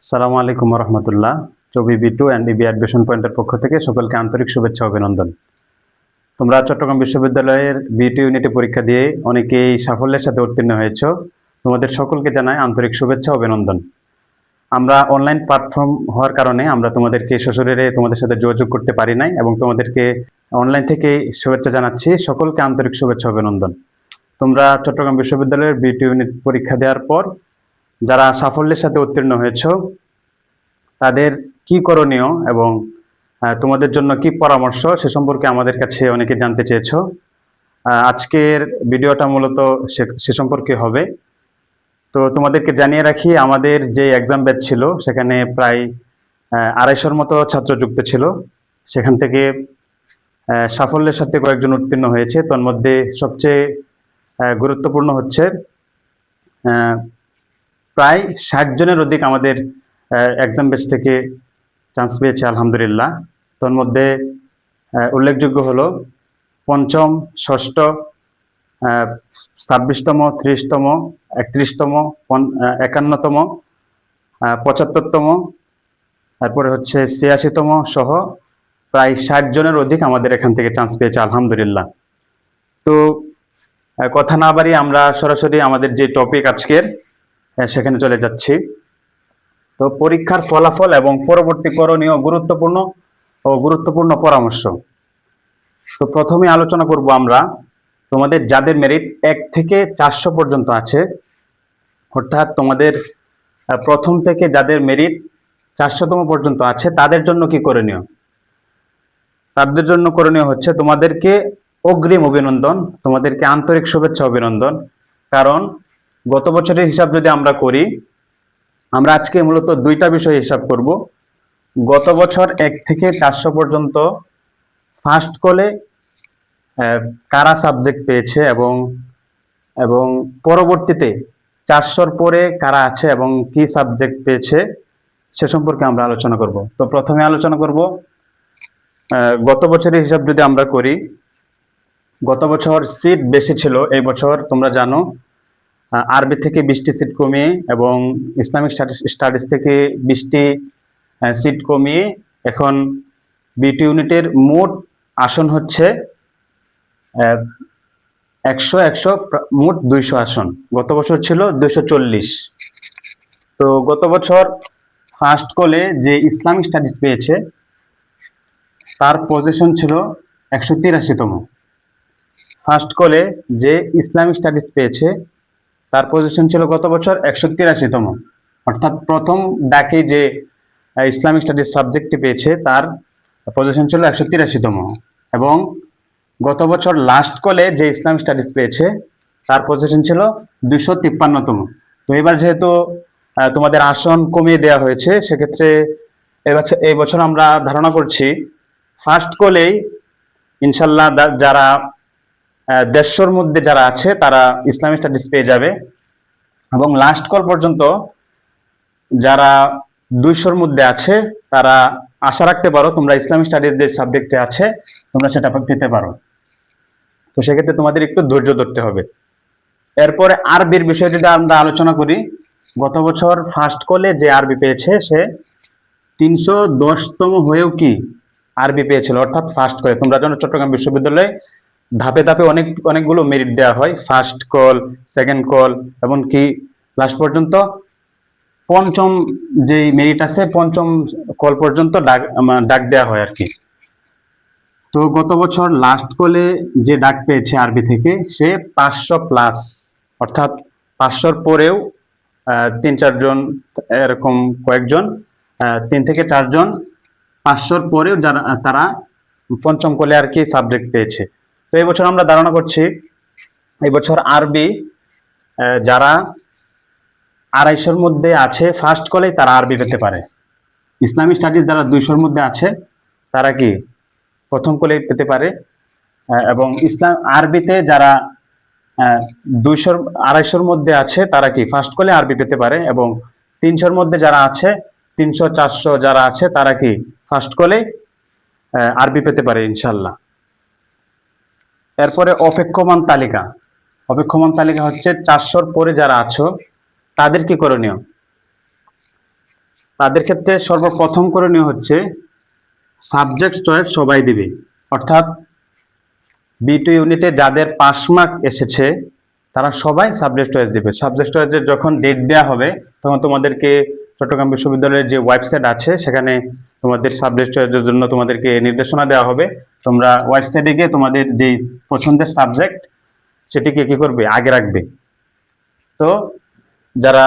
আসসালামু আলাইকুম রহমতুল্লাহ। চবি বি2 অ্যান্ড ইবি অ্যাডমিশন পয়েন্টের পক্ষ থেকে সকলকে আন্তরিক শুভেচ্ছা অভিনন্দন। তোমরা চট্টগ্রাম বিশ্ববিদ্যালয়ের বি2 ইউনিটে পরীক্ষা দিয়ে অনেকেই সাফল্যের সাথে উত্তীর্ণ হয়েছো। তোমাদের সকলকে জানাই আন্তরিক শুভেচ্ছা অভিনন্দন। আমরা অনলাইন প্ল্যাটফর্ম হওয়ার কারণে আমরা তোমাদেরকে সশরীরে তোমাদের সাথে যোগাযোগ করতে পারি নাই এবং তোমাদেরকে অনলাইন থেকে শুভেচ্ছা জানাচ্ছি। সকলকে আন্তরিক শুভেচ্ছা অভিনন্দন। তোমরা চট্টগ্রাম বিশ্ববিদ্যালয়ের বি2 ইউনিট পরীক্ষা দেওয়ার পর যারা সাফল্যের সাথে উত্তীর্ণ হয়েছো তাদের কি করণীয় এবং তোমাদের জন্য কি পরামর্শ সে সম্পর্কে আমাদের কাছে অনেকে জানতে চেয়েছো। আজকের ভিডিওটা মূলত সে সম্পর্কে হবে। তো তোমাদেরকে জানিয়ে রাখি, আমাদের যে এক্সাম ব্যাচ ছিল সেখানে প্রায় 250-র মতো ছাত্র যুক্ত ছিল। সেখান থেকে সাফল্যের সাথে কয়েকজন উত্তীর্ণ হয়েছে। তার মধ্যে সবচেয়ে গুরুত্বপূর্ণ হচ্ছে প্রায় 60 জনের অধিক আমাদের এক্সাম ব্যাচ থেকে চান্স পেয়েছে আলহামদুলিল্লাহ। তার মধ্যে উল্লেখযোগ্য হলো পঞ্চম, ষষ্ঠ, 26তম, 30তম, 31তম, 51তম, 75তম, তারপরে হচ্ছে 86তম সহ প্রায় 60 জনের অধিক আমাদের এখান থেকে চান্স পেয়েছে আলহামদুলিল্লাহ। তো কথা না বাড়িয়ে আমরা সরাসরি আমাদের যে টপিক আজকের সেখানে চলে যাচ্ছি। তো পরীক্ষার ফলাফল এবং পরবর্তী করণীয় গুরুত্বপূর্ণ পরামর্শ। তো প্রথমে আলোচনা করব আমরা তোমাদের যাদের মেরিট 1 থেকে 400 পর্যন্ত আছে, অর্থাৎ তোমাদের প্রথম থেকে যাদের মেরিট 400তম পর্যন্ত আছে তাদের জন্য কি করণীয়। তাদের জন্য করণীয় হচ্ছে তোমাদেরকে অগ্রিম অভিনন্দন, তোমাদেরকে আন্তরিক শুভেচ্ছা অভিনন্দন। কারণ গত বছরের হিসাব যদি আমরা করি, আমরা আজকে মূলত দুইটা বিষয় হিসাব করব। গত বছর 1 থেকে 400 পর্যন্ত ফার্স্ট কলে কারা সাবজেক্ট পেয়েছে এবং পরবর্তীতে 400-র পরে কারা আছে এবং কি সাবজেক্ট পেয়েছে সে সম্পর্কে আমরা আলোচনা করব। তো প্রথমে আলোচনা করব গত বছরের হিসাব যদি আমরা করি, গত বছর সিট বেশি ছিল। এই বছর তোমরা জানো আরবি থেকে 20টি সিট কমিয়ে এবং ইসলামিক স্টাডিজ থেকে 20টি সিট কমিয়ে এখন বি2 ইউনিটের মোট আসন হচ্ছে 100 মোট 200 আসন। গত বছর ছিল 240। তো গত বছর ফার্স্ট কলে যে ইসলামিক স্টাডিজ পেয়েছে তার পজিশন ছিল 183তম। ফার্স্ট কলে যে ইসলামিক স্টাডিজ পেয়েছে তার পজিশন ছিল গত বছর 183তম। অর্থাৎ প্রথম ডাকে যে ইসলামিক স্টাডিজ সাবজেক্টটি পেয়েছে তার পজিশন ছিল 183তম এবং গত বছর লাস্ট কলে যে ইসলামিক স্টাডিজ পেয়েছে তার পজিশন ছিল 253তম। তো এবার যেহেতু তোমাদের আসন কমিয়ে দেওয়া হয়েছে, সেক্ষেত্রে এই বছর আমরা ধারণা করছি ফার্স্ট কলেই ইনশাল্লাহ যারা 150-র মধ্যে যারা আছে তারা ইসলামিক স্টাডিজ পেয়ে যাবে এবং লাস্ট কল পর্যন্ত যারা 200-র মধ্যে আছে তারা আশা রাখতে পারো তোমরা ইসলামিক স্টাডিজ যে সাবজেক্টে আছে তোমরা সেটা পেতে পারো। তো সেক্ষেত্রে তোমাদের একটু ধৈর্য ধরতে হবে। এরপরে আরবির বিষয়ে যদি আমরা আলোচনা করি, গত বছর ফার্স্ট কলে যে আরবি পেয়েছে সে 310তম হয়েও কি আরবি পেয়েছিল, অর্থাৎ ফার্স্ট কলে। তোমরা জানো চট্টগ্রাম বিশ্ববিদ্যালয়ে ধাপে ধাপে অনেকগুলো মেরিট দেওয়া হয়, ফার্স্ট কল, সেকেন্ড কল, এমনকি লাস্ট পর্যন্ত পঞ্চম যে মেরিট আছে পঞ্চম কল পর্যন্ত ডাক দেওয়া হয় আর কি। তো গত বছর লাস্ট কলে যে ডাক পেয়েছে আরবি থেকে সে 500+, অর্থাৎ 500-র পরেও 3-4 জন, এরকম কয়েকজন 3 থেকে 4 জন 500-র পরেও তারা পঞ্চম কলে আর কি সাবজেক্ট পেয়েছে। তো এই বছর আমরা ধারণা করছি এই বছর আরবি যারা 250-র মধ্যে আছে ফার্স্ট কলেই তারা আরবি পেতে পারে। ইসলামিক স্টাডিজ যারা 200-র মধ্যে আছে তারা কি প্রথম কলেই পেতে পারে এবং আরবিতে যারা 200-250-র মধ্যে আছে তারা কি ফার্স্ট কলে আরবি পেতে পারে এবং 300-র মধ্যে যারা আছে 300-400 যারা আছে তারা কি ফার্স্ট কলে আরবি পেতে পারে ইনশাল্লাহ। এরপরে অপেক্ষমান তালিকা হচ্ছে 400-র পরে যারা আছো তাদের কি করণীয়। তাদের ক্ষেত্রে সর্বপ্রথম করণীয় হচ্ছে সাবজেক্ট চয়েস সবাই দিবে। অর্থাৎ B2 ইউনিটে যাদের পাস মার্ক এসেছে তারা সবাই সাবজেক্ট চয়েস দিবে। সাবজেক্ট চয়েসের যখন ডেট দেওয়া হবে তখন তোমাদেরকে চট্টগ্রাম বিশ্ববিদ্যালয়ের যে ওয়েবসাইট আছে সেখানে তোমাদের সাবজেক্ট চয়েসের জন্য তোমাদেরকে নির্দেশনা দেওয়া হবে। তোমরা ওয়েবসাইটে গিয়ে তোমাদের যে পছন্দের সাবজেক্ট সেটিকে কি করবে, আগে রাখবে। তো যারা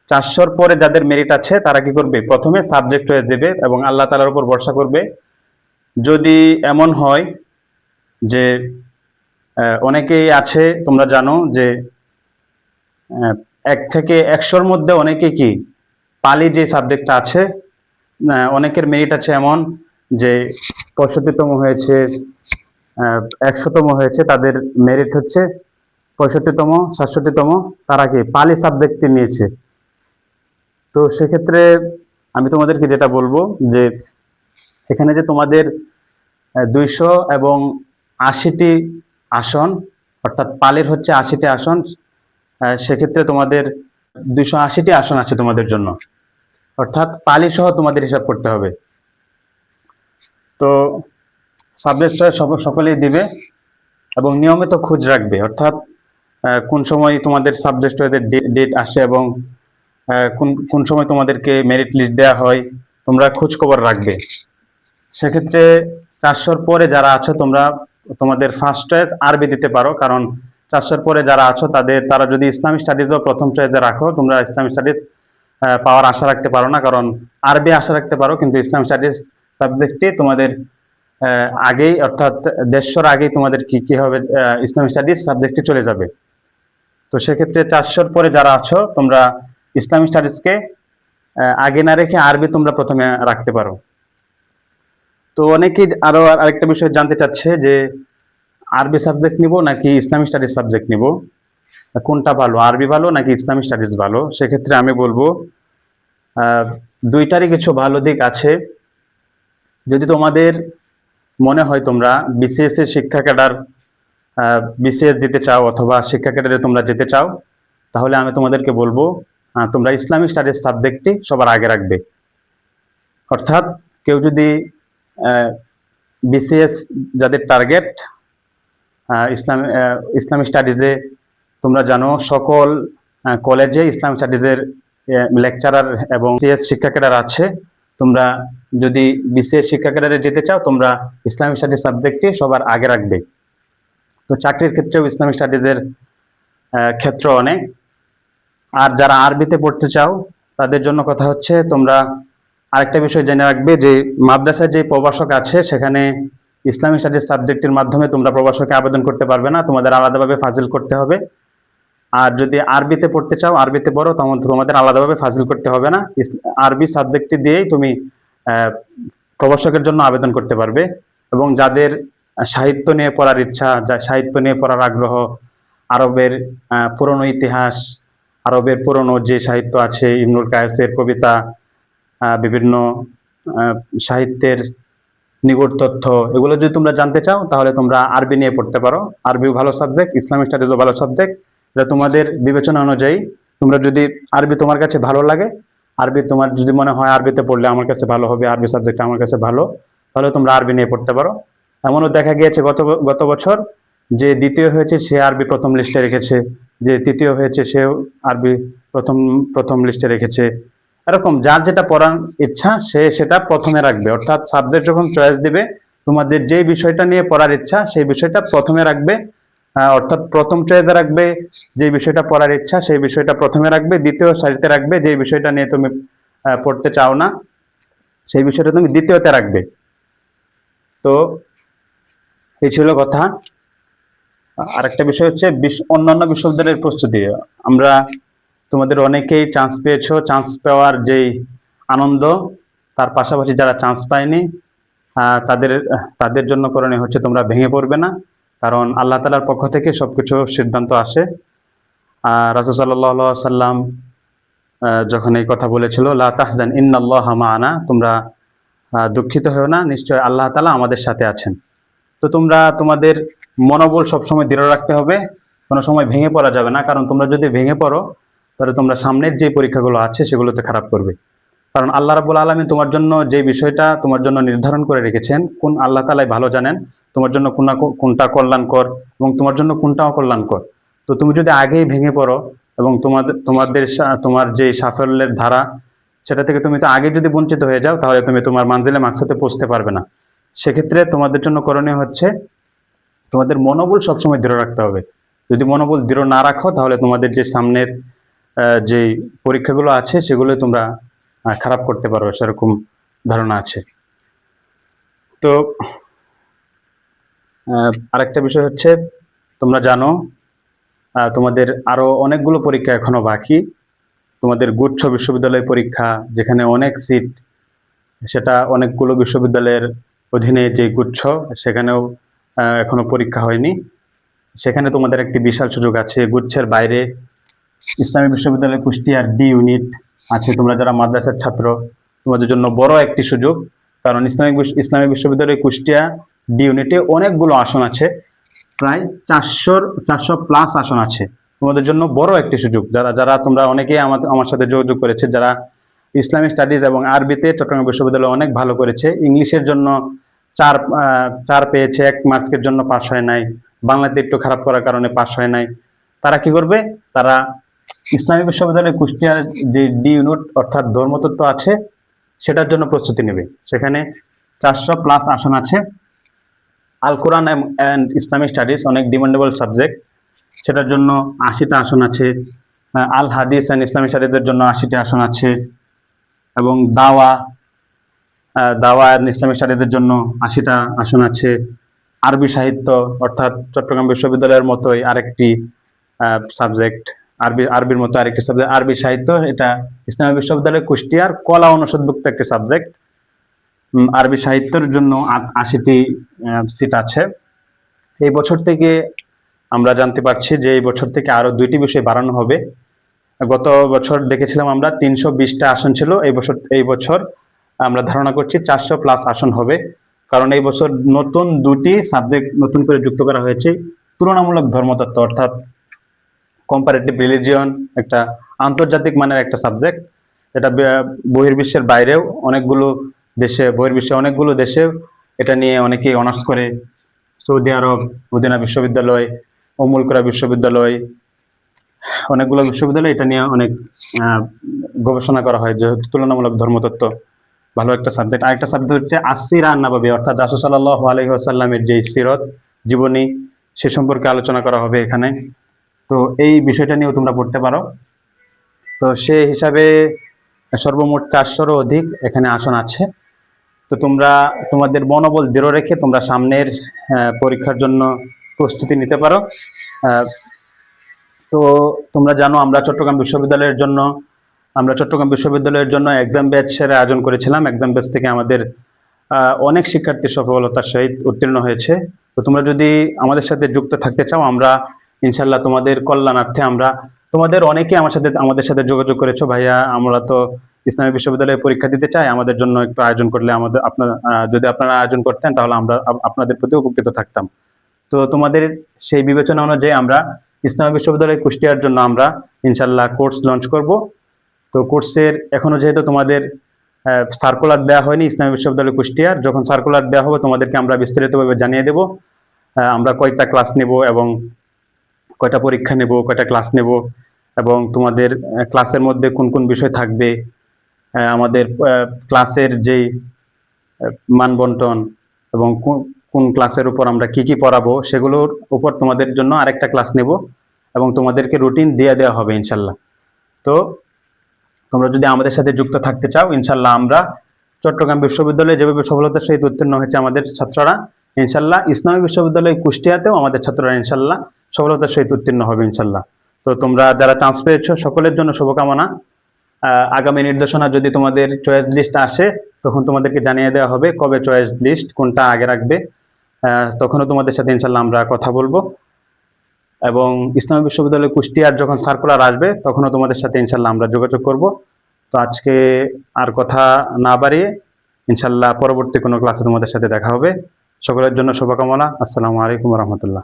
400-র পরে যাদের মেরিট আছে তারা কি করবে, প্রথমে সাবজেক্ট চয়েস দেবে এবং আল্লাহ তাআলার উপর ভরসা করবে। যদি এমন হয় যে অনেকেই আছে, তোমরা জানো যে 1 থেকে 100-র মধ্যে অনেকে কি পালি যে সাবজেক্টটা আছে, অনেকের মেরিট আছে এমন যে 65তম হয়েছে, 100তম হয়েছে, তাদের মেরিট হচ্ছে 65তম 67তম, তারা কি পালি সাবজেক্টটি নিয়েছে। তো সেক্ষেত্রে আমি তোমাদেরকে যেটা বলবো যে এখানে যে তোমাদের 200 এবং 80টি আসন, অর্থাৎ পালির হচ্ছে 80টি আসন, সেক্ষেত্রে তোমাদের 280টি আসন আছে তোমাদের জন্য, অর্থাৎ পালি সহ তোমাদের হিসাব করতে হবে। তো সাবজেক্ট সকলেই দিবে এবং নিয়মিত খোঁজ রাখবে, অর্থাৎ কোন সময় তোমাদের সাবজেক্ট ডেট আসে এবং কোন সময় তোমাদেরকে মেরিট লিস্ট দেওয়া হয়, তোমরা খোঁজ খবর রাখবে। সেক্ষেত্রে 400-র পরে যারা আছো তোমরা তোমাদের ফার্স্ট চয়েস আরবি দিতে পারো, কারণ 400-র পরে যারা আছো তারা যদি ইসলামিক স্টাডিজও প্রথম চয়েসে রাখো, তোমরা ইসলামিক স্টাডিজ পাওয়ার আশা রাখতে পারো না, কারণ আরবি আশা রাখতে পারো, কিন্তু ইসলামিক স্টাডিজ সাবজেক্টটি তোমাদের আগেই, অর্থাৎ 150-র আগেই তোমাদের কি হবে, ইসলামিক স্টাডিজ সাবজেক্টটি চলে যাবে। তো সেক্ষেত্রে 400-র পরে যারা আছো তোমরা ইসলামিক স্টাডিজকে আগে না রেখে আরবি তোমরা প্রথমে রাখতে পারো। তো অনেকেই আরো আরেকটা বিষয় জানতে চাচ্ছে যে আরবি সাবজেক্ট নিব নাকি ইসলামিক স্টাডিজ সাবজেক্ট নিব, কোনটা ভালো, আরবি ভালো নাকি ইসলামিক স্টাডিজ ভালো? সেক্ষেত্রে আমি বলবো দুইটারই কিছু ভালো দিক আছে। যদি তোমাদের মনে হয় তোমরা বিসিএস এর শিক্ষা ক্যাডার বিসিএস দিতে চাও অথবা শিক্ষা ক্যাডারে তোমরা যেতে চাও, তাহলে আমি তোমাদেরকে বলবো তোমরা ইসলামিক স্টাডিজ সাবজেক্টটি সবার আগে রাখবে। অর্থাৎ কেউ যদি বিসিএস যাদের টার্গেট ইসলামিক স্টাডিজে, তোমরা জানো সকল কলেজে ইসলামিক স্টাডিজের লেকচারার এবং সিএস শিক্ষা ক্যাডার আছে। তোমরা যদি বিসিএস শিক্ষা ক্যাডারে যেতে চাও তোমরা ইসলামিক স্টাডিজ সাবজেক্টটি সবার আগে রাখবে। তো চাকরির ক্ষেত্রেও ইসলামিক স্টাডিজের ক্ষেত্র অনেক। আর যারা আরবিতে পড়তে চাও তাদের জন্য কথা হচ্ছে তোমরা আরেকটা বিষয় জেনে রাখবে যে মাদ্রাসায় যে প্রভাষক আছে সেখানে ইসলামিক স্টাডিজ সাবজেক্টের মাধ্যমে তোমরা প্রভাষকে আবেদন করতে পারবে না, তোমাদের আলাদাভাবে ফাজিল করতে হবে। আর যদি আরবিতে পড়তে চাও, আরবিতে পড়ো, তখন তোমাদের আলাদাভাবে ফাজিল করতে হবে না, আরবি সাবজেক্টটি দিয়েই তুমি প্রভাষকের জন্য আবেদন করতে পারবে। এবং যাদের সাহিত্য নিয়ে পড়ার ইচ্ছা, সাহিত্য নিয়ে পড়ার আগ্রহ, আরবের পুরনো ইতিহাস, আরবের পুরনো যে সাহিত্য আছে, ইবনুল কায়েসের কবিতা, বিভিন্ন সাহিত্যের নিগূঢ় তথ্য, এগুলো যদি তোমরা জানতে চাও তাহলে তোমরা আরবি নিয়ে পড়তে পারো। আরবিও ভালো সাবজেক্ট, ইসলামিক স্টাডিজও ভালো সাবজেক্ট। এটা তোমাদের বিবেচনা অনুযায়ী, তোমরা যদি আরবি তোমার কাছে ভালো লাগে, আরবি তোমার যদি মনে হয় আরবিতে পড়লে আমার কাছে ভালো হবে, আরবি সাবজেক্ট আমার কাছে ভালো, তাহলে তোমরা আরবি নিয়ে পড়তে পারো। এমনও দেখা গিয়েছে গত বছর যে দ্বিতীয় হয়েছে সে আরবি প্রথম লিস্টে রেখেছে, যে তৃতীয় হয়েছে সেও আরবি প্রথম লিস্টে রেখেছে। এরকম যার যেটা পড়ার ইচ্ছা সে সেটা প্রথমে রাখবে। অর্থাৎ সাবজেক্ট যখন চয়েস দিবে, তোমাদের যেই বিষয়টা নিয়ে পড়ার ইচ্ছা সেই বিষয়টা প্রথমে রাখবে, অর্থাৎ প্রথম চয়েসে রাখবে যে বিষয়টা পড়ার ইচ্ছা সেই বিষয়টা প্রথমে রাখবে, দ্বিতীয় সারিতে রাখবে যে বিষয়টা নিয়ে তুমি পড়তে চাও না সেই বিষয়টা তুমি দ্বিতীয়তে রাখবে। তো এই ছিল কথা। আরেকটা বিষয় হচ্ছে অন্যান্য বিশ্ববিদ্যালয়ের প্রস্তুতি। আমরা তোমাদের অনেকেই চান্স পেয়েছো, চান্স পাওয়ার যেই আনন্দ, তার পাশাপাশি যারা চান্স পায়নি তাদের জন্য করণীয় হচ্ছে তোমরা ভেঙে পড়বে না, কারণ আল্লাহ তাআলার পক্ষ থেকে সবকিছু সিদ্ধান্ত আসে। রাসূল সাল্লাল্লাহু আলাইহি ওয়াসাল্লাম যখন এই কথা বলেছিল, লা তাহজান ইন্নাল্লাহা মা'ানা, তোমরা দুঃখিত হও না, নিশ্চয় আল্লাহ তাআলা আমাদের সাথে আছেন। তো তোমরা তোমাদের মনোবল সবসময় দৃঢ় রাখতে হবে, কোনো সময় ভেঙে পড়া যাবে না, কারণ তোমরা যদি ভেঙে পড়ো তাহলে তোমরা সামনের যে পরীক্ষাগুলো আছে সেগুলোতে খারাপ করবে। কারণ আল্লাহ রাব্বুল আলামিন তোমার জন্য যে বিষয়টা তোমার জন্য নির্ধারণ করে রেখেছেন, কোন আল্লাহ তাআলাই ভালো জানেন তোমার জন্য কোনটা কল্যাণকর এবং তোমার জন্য কোনটা অকল্যাণকর। তো তুমি যদি আগেই ভেঙে পড়ো এবং তোমার যে সাফল্যের ধারা সেটা থেকে তুমি তো আগে যদি বঞ্চিত হয়ে যাও, তাহলে তুমি তোমার মানজিলে মাকসাদে পৌঁছতে পারবে না। সেক্ষেত্রে তোমাদের জন্য করণীয় হচ্ছে তোমাদের মনোবল সবসময় দৃঢ় রাখতে হবে। যদি মনোবল দৃঢ় না রাখো, তাহলে তোমাদের যে সামনের যে পরীক্ষাগুলো আছে সেগুলো তোমরা খারাপ করতে পারো, সেরকম ধারণা আছে। তো আরেকটা বিষয় হচ্ছে, তোমরা জানো তোমাদের আরো অনেকগুলো পরীক্ষা এখনো বাকি। তোমাদের গুচ্ছ বিশ্ববিদ্যালয় পরীক্ষা, যেখানে অনেক সিট, সেটা অনেকগুলো বিশ্ববিদ্যালয়ের অধীনে যে গুচ্ছ, সেখানেও এখনো পরীক্ষা হয়নি। সেখানে তোমাদের একটি বিশাল সুযোগ আছে। গুচ্ছের বাইরে ইসলামী বিশ্ববিদ্যালয় কুষ্টিয়ার ডি ইউনিট আছে। তোমরা যারা মাদ্রাসার ছাত্র, তোমাদের জন্য বড় একটি সুযোগ, কারণ ইসলামী বিশ্ববিদ্যালয় কুষ্টিয়া ডি ইউনিটে অনেকগুলো আসন আছে, প্রায় 400+ আসন আছে। তোমাদের জন্য বড় একটি সুযোগ। যারা তোমরা অনেকেই আমার সাথে যোগাযোগ করেছে, যারা ইসলামিক স্টাডিজ এবং আরবিতে চট্টগ্রাম বিশ্ববিদ্যালয় অনেক ভালো করেছে, ইংলিশের জন্য 4 পেয়েছে, 1 মার্কের জন্য পাস হয় নাই, বাংলাতে একটু খারাপ করার কারণে পাস হয় নাই, তারা কি করবে? তারা ইসলামী বিশ্ববিদ্যালয় কুষ্টিয়ার যে ডি ইউনিট অর্থাৎ ধর্মতত্ত্ব আছে, সেটার জন্য প্রস্তুতি নেবে। সেখানে 400+ আসন আছে। আল কোরআন অ্যান্ড ইসলামিক স্টাডিজ অনেক ডিমান্ডেবল সাবজেক্ট, সেটার জন্য 80টা আসন আছে। আল হাদিস অ্যান্ড ইসলামিক স্টাডিজের জন্য 80টা আসন আছে। এবং দাওয়া অ্যান্ড ইসলামিক স্টাডিজের জন্য 80টা আসন আছে। আরবি সাহিত্য অর্থাৎ চট্টগ্রাম বিশ্ববিদ্যালয়ের মতোই আরেকটি সাবজেক্ট, আরবির মতো আরেকটি সাবজেক্ট আরবি সাহিত্য, এটা ইসলামী বিশ্ববিদ্যালয় কুষ্টিয়ার কলা অনুষদভুক্ত একটি সাবজেক্ট। আরবি সাহিত্যের জন্য 80টি সিট আছে। এই বছর থেকে আমরা জানতে পারছি যে এই বছর থেকে আরো 2টি বিষয় বাড়ানো হবে। গত বছর দেখেছিলাম আমরা 320টা আসন ছিল, এই বছর আমরা ধারণা করছি 400+ আসন হবে। কারণ এই বছর নতুন 2টি সাবজেক্ট নতুন করে যুক্ত করা হয়েছে। তুলনামূলক ধর্মতত্ত্ব অর্থাৎ কম্পারেটিভ রিলিজিয়ন, একটা আন্তর্জাতিক মানের একটা সাবজেক্ট, এটা বহির্বিশ্বের বাইরেও বহির্বিশ্বে অনেকগুলো দেশে এটা নিয়ে অনেকেই অনার্স করে। সৌদি আরব, মদিনা বিশ্ববিদ্যালয়, অমুল কোরা বিশ্ববিদ্যালয়, অনেকগুলো বিশ্ববিদ্যালয় এটা নিয়ে অনেক গবেষণা করা হয়, যে তুলনামূলক ধর্মতত্ত্ব ভালো একটা সাবজেক্ট। আরেকটা সাবজেক্ট হচ্ছে আসসিরা নাবাবী, অর্থাৎ রাসূল সাল্লাল্লাহু আলাইহি ওয়াসাল্লামের যে সিরত জীবনী, সে সম্পর্কে আলোচনা করা হবে এখানে। তো এই বিষয়টা নিয়েও তোমরা পড়তে পারো। তো সেই হিসাবে সর্বমোট 400-এরও অধিক এখানে আসন আছে। তো তোমরা তোমাদের মনোবল দৃঢ় রেখে তোমরা সামনের পরীক্ষার জন্য প্রস্তুতি নিতে পারো। তো তোমরা জানো আমরা চট্টগ্রাম বিশ্ববিদ্যালয়ের জন্য এক্সাম ব্যাচের আয়োজন করেছিলাম। এক্সাম ব্যাচ থেকে আমাদের অনেক শিক্ষার্থী সফলতার সহিত উত্তীর্ণ হয়েছে। তো তোমরা যদি আমাদের সাথে যুক্ত থাকতে চাও, আমরা ইনশাল্লাহ তোমাদের কল্যাণার্থে তোমাদের অনেকে আমাদের সাথে যোগাযোগ করেছো, ভাইয়া আমরা তো ইসলামী বিশ্ববিদ্যালয়ে পরীক্ষা দিতে চাই, আমাদের জন্য একটু আয়োজন করলে যদি আপনারা আয়োজন করতেন, তাহলে আমরা আপনাদের প্রতি উপকৃত থাকতাম। তো তোমাদের সেই বিবেচনা অনুযায়ী আমরা ইসলামী বিশ্ববিদ্যালয় কুষ্টিয়ার জন্য আমরা ইনশাল্লাহ কোর্স লঞ্চ করব। তো কোর্সের এখনো যেহেতু তোমাদের সার্কুলার দেওয়া হয়নি ইসলামী বিশ্ববিদ্যালয় কুষ্টিয়ার, যখন সার্কুলার দেওয়া হবে তোমাদেরকে আমরা বিস্তারিতভাবে জানিয়ে দেব আমরা কয়টা ক্লাস নেব এবং কয়টা পরীক্ষা নেব, কয়টা ক্লাস নেব, এবং তোমাদের ক্লাসের মধ্যে কোন কোন বিষয় থাকবে, আমাদের ক্লাসের যেই মানবন্টন এবং কোন ক্লাসের উপর আমরা কি কি পড়াবো, সেগুলোর উপর তোমাদের জন্য আরেকটা ক্লাস নেব এবং তোমাদেরকে রুটিন দিয়ে দেওয়া হবে ইনশাল্লাহ। তো তোমরা যদি আমাদের সাথে যুক্ত থাকতে চাও, ইনশাল্লাহ আমরা চট্টগ্রাম বিশ্ববিদ্যালয়ে যেভাবে সফলতার সহিত উত্তীর্ণ হয়েছে আমাদের ছাত্ররা, ইনশাল্লাহ ইসলামী বিশ্ববিদ্যালয় কুষ্টিয়াতেও আমাদের ছাত্ররা ইনশাল্লাহ সফলতার সহিত উত্তীর্ণ হবে ইনশাল্লাহ। তো তোমরা যারা চান্স পেয়েছো সকলের জন্য শুভকামনা। আগামী নির্দেশনা যদি তোমাদের চয়েস লিস্ট আসে, তখন তোমাদেরকে জানিয়ে দেওয়া হবে কবে চয়েস লিস্ট কোনটা আগে রাখবে। তখনও তোমাদের সাথে ইনশাল্লাহ আমরা কথা বলবো, এবং ইসলামী বিশ্ববিদ্যালয় কুষ্টিয়ার যখন সার্কুলার আসবে তখনও তোমাদের সাথে ইনশাল্লাহ আমরা যোগাযোগ করব। তো আজকে আর কথা না বাড়িয়ে ইনশাল্লাহ পরবর্তী কোনো ক্লাসে তোমাদের সাথে দেখা হবে। সকলের জন্য শুভকামনা। আসসালামু আলাইকুম রহমতুল্লাহ।